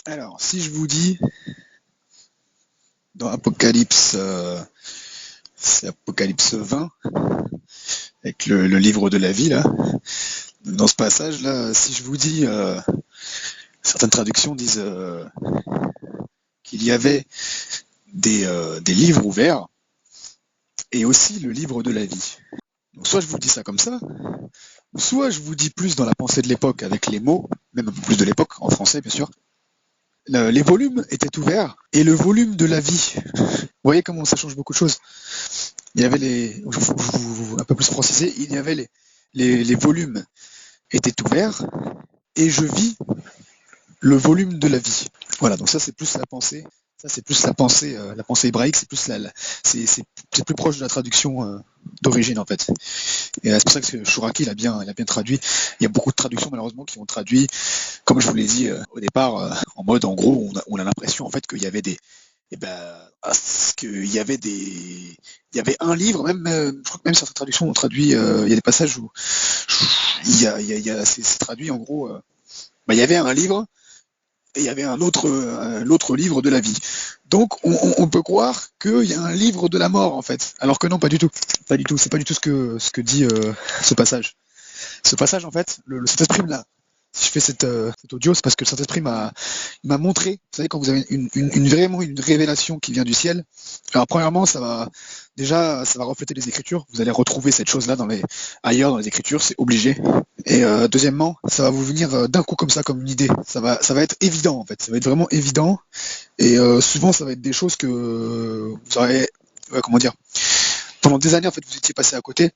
Alors, si je vous dis dans Apocalypse, c'est Apocalypse 20, avec le livre de la vie, là, dans ce passage-là, si je vous dis, certaines traductions disent qu'il y avait des livres ouverts et aussi le livre de la vie. Donc, soit je vous dis ça comme ça, soit je vous dis plus dans la pensée de l'époque avec les mots, même un peu plus de l'époque, en français bien sûr. Les volumes étaient ouverts et le volume de la vie. Vous voyez comment ça change beaucoup de choses. Il y avait un peu plus précisé, il y avait les volumes étaient ouverts et je vis le volume de la vie. Voilà, donc ça c'est plus la pensée. Ça c'est plus la pensée hébraïque, c'est plus c'est plus proche de la traduction d'origine en fait. Et c'est pour ça que Chouraki il a bien traduit. Il y a beaucoup de traductions malheureusement qui ont traduit, comme je vous l'ai dit au départ, en mode en gros on a l'impression en fait qu'il y avait des et ben qu'il y avait il y avait un livre même je crois que même certaines traductions ont traduit il y a des passages où c'est traduit en gros il y avait un livre et il y avait un autre l'autre livre de la vie. Donc on peut croire qu'il y a un livre de la mort en fait, alors que non, pas du tout, pas du tout. C'est pas du tout ce que dit ce passage. Ce passage en fait, le Saint-Esprit là. Si je fais cet audio, c'est parce que le Saint-Esprit m'a montré, vous savez, quand vous avez vraiment une révélation qui vient du ciel. Alors premièrement, ça va refléter les Écritures. Vous allez retrouver cette chose-là ailleurs dans les Écritures, c'est obligé. Et deuxièmement, ça va vous venir d'un coup comme ça, comme une idée. Ça va être évident en fait. Ça va être vraiment évident. Et souvent, ça va être des choses que vous aurez, comment dire, pendant des années en fait, vous étiez passé à côté.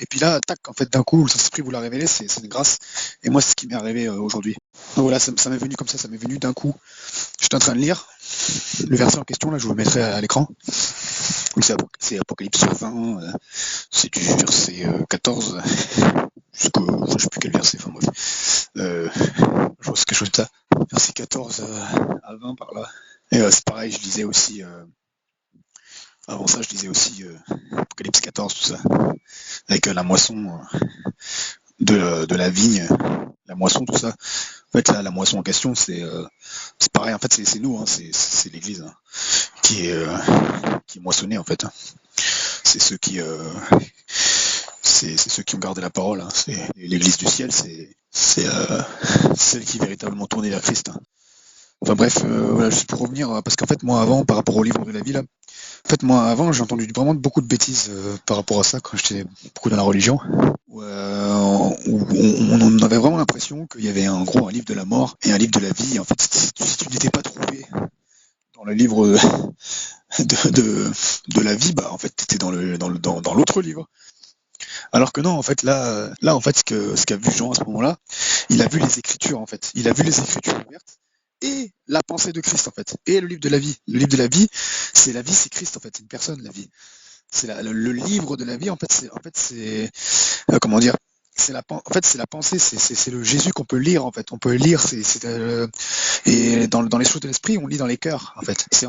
Et puis là, tac, en fait, d'un coup, le Saint-Esprit vous l'a révélé, c'est une grâce. Et moi, c'est ce qui m'est arrivé aujourd'hui. Donc voilà, ça m'est venu comme ça m'est venu d'un coup. J'étais en train de lire le verset en question, là, je vous le mettrai à l'écran. Donc c'est Apocalypse 20, c'est du verset 14 jusqu'au, je sais plus quel verset, enfin bref. Je vois quelque chose de ça. Verset 14 à 20 par là. Et c'est pareil, je lisais aussi, avant ça, je lisais aussi Apocalypse 14, tout ça, avec la moisson de la vigne, la moisson, tout ça. En fait, la moisson en question, c'est pareil. En fait, c'est nous, hein, c'est l'Église hein, qui est moissonnée en fait. C'est ceux qui c'est ceux qui ont gardé la parole. Hein. C'est l'Église du ciel, c'est celle qui est véritablement tournée vers Christ. Hein. Enfin bref, voilà, juste pour revenir, parce qu'en fait, moi avant, par rapport au livre de la vie, là, en fait, moi avant, j'ai entendu vraiment beaucoup de bêtises par rapport à ça quand j'étais beaucoup dans la religion, où on avait vraiment l'impression qu'il y avait en gros un livre de la mort et un livre de la vie. Et en fait, si tu n'étais pas trouvé dans le livre de la vie, bah en fait, tu étais dans l'autre livre. Alors que non, en fait, là en fait, ce qu'a vu Jean à ce moment-là, il a vu les Écritures, en fait. Il a vu les Écritures ouvertes et la pensée de Christ, en fait. Et le livre de la vie. Le livre de la vie, c'est Christ, en fait. C'est une personne, la vie. C'est le livre de la vie, en fait, c'est comment dire, en fait, c'est la pensée, c'est le Jésus qu'on peut lire, en fait. On peut lire, et dans les choses de l'esprit, on lit dans les cœurs, en fait. C'est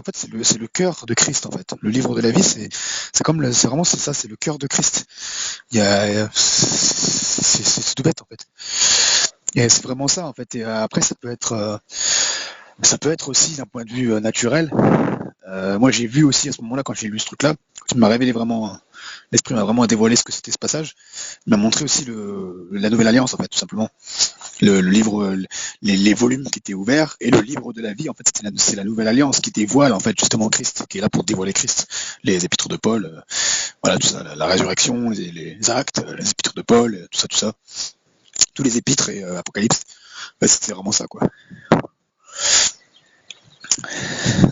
le cœur de Christ, en fait. Le livre de la vie, c'est vraiment, c'est ça, c'est le cœur de Christ. C'est tout bête, en fait. Et c'est vraiment ça, en fait. Et après, ça peut être aussi d'un point de vue naturel. Moi, j'ai vu aussi à ce moment-là, quand j'ai lu ce truc-là, quand il m'a révélé vraiment, l'esprit m'a vraiment dévoilé ce que c'était ce passage. Il m'a montré aussi la Nouvelle Alliance, en fait, tout simplement. Le livre, les volumes qui étaient ouverts et le livre de la vie, en fait, c'est la Nouvelle Alliance qui dévoile, en fait, justement Christ, qui est là pour dévoiler Christ. Les épîtres de Paul, voilà, tout ça, la résurrection, les actes, les épîtres de Paul, tout ça. Tous les épîtres et Apocalypse, bah, c'était vraiment ça, quoi.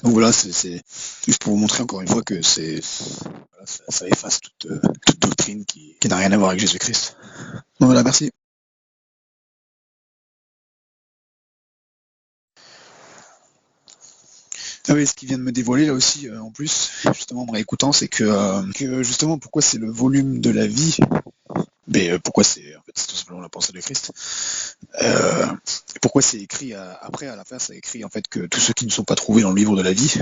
Donc voilà, c'est juste pour vous montrer encore une fois que voilà, ça efface toute doctrine qui n'a rien à voir avec Jésus-Christ. Donc voilà, merci. Ah oui, ce qui vient de me dévoiler là aussi, en plus, justement en réécoutant, c'est que justement pourquoi c'est le volume de la vie, mais pourquoi en fait c'est tout simplement la pensée de Christ. Pourquoi c'est écrit après à la fin, c'est écrit en fait que tous ceux qui ne sont pas trouvés dans le livre de la vie,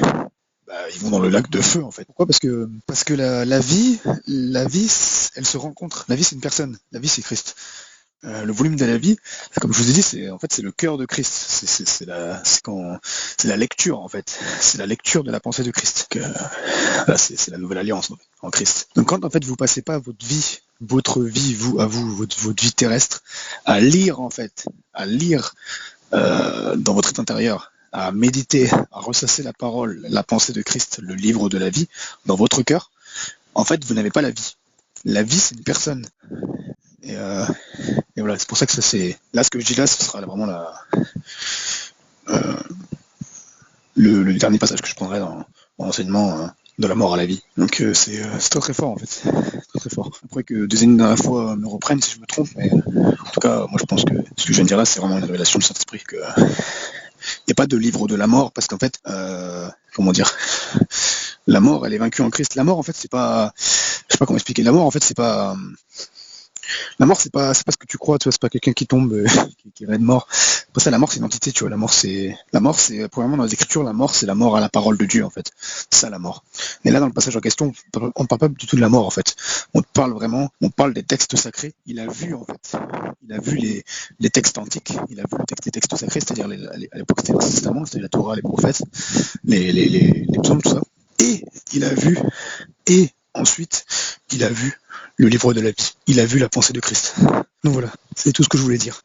bah, ils vont dans le lac de feu en fait. Pourquoi? Parce que la vie, elle se rencontre. La vie c'est une personne. La vie c'est Christ. Le volume de la vie, comme je vous ai dit, c'est le cœur de Christ. C'est la lecture en fait. C'est la lecture de la pensée de Christ. Là, c'est la nouvelle alliance en Christ. Donc quand en fait vous passez pas votre vie, votre vie terrestre, à lire en fait, dans votre être intérieur, à méditer, à ressasser la parole, la pensée de Christ, le livre de la vie, dans votre cœur, en fait vous n'avez pas la vie. La vie c'est une personne. Et, euh, et voilà, c'est pour ça que ça c'est. Là, ce que je dis là, ce sera vraiment euh, le dernier passage que je prendrai dans l'enseignement de la mort à la vie. Donc c'est très très fort en fait. Très très fort. Après que des années dernière fois me reprennent si je me trompe, mais en tout cas, moi je pense que ce que je viens de dire là, c'est vraiment une révélation de Saint-Esprit que il n'y a pas de livre de la mort parce qu'en fait, comment dire, la mort elle est vaincue en Christ. La mort en fait c'est pas, je sais pas comment expliquer. La mort en fait c'est pas. La mort, c'est pas ce que tu crois, tu vois, c'est pas quelqu'un qui tombe, qui est de mort. Pour ça, la mort, c'est une entité, tu vois. La mort, c'est, premièrement, dans les Écritures, la mort, c'est la mort à la parole de Dieu, en fait. C'est ça, la mort. Mais là, dans le passage en question, on ne parle pas du tout de la mort, en fait. On parle des textes sacrés. Il a vu, en fait. Il a vu les textes antiques. Il a vu les textes sacrés, c'est-à-dire à l'époque, c'était l'Ancien Testament, c'était la Torah, les prophètes, les psaumes, tout ça. Et il a vu, et ensuite, il a vu le livre de la vie. Il a vu la pensée de Christ. Donc voilà, c'est tout ce que je voulais dire.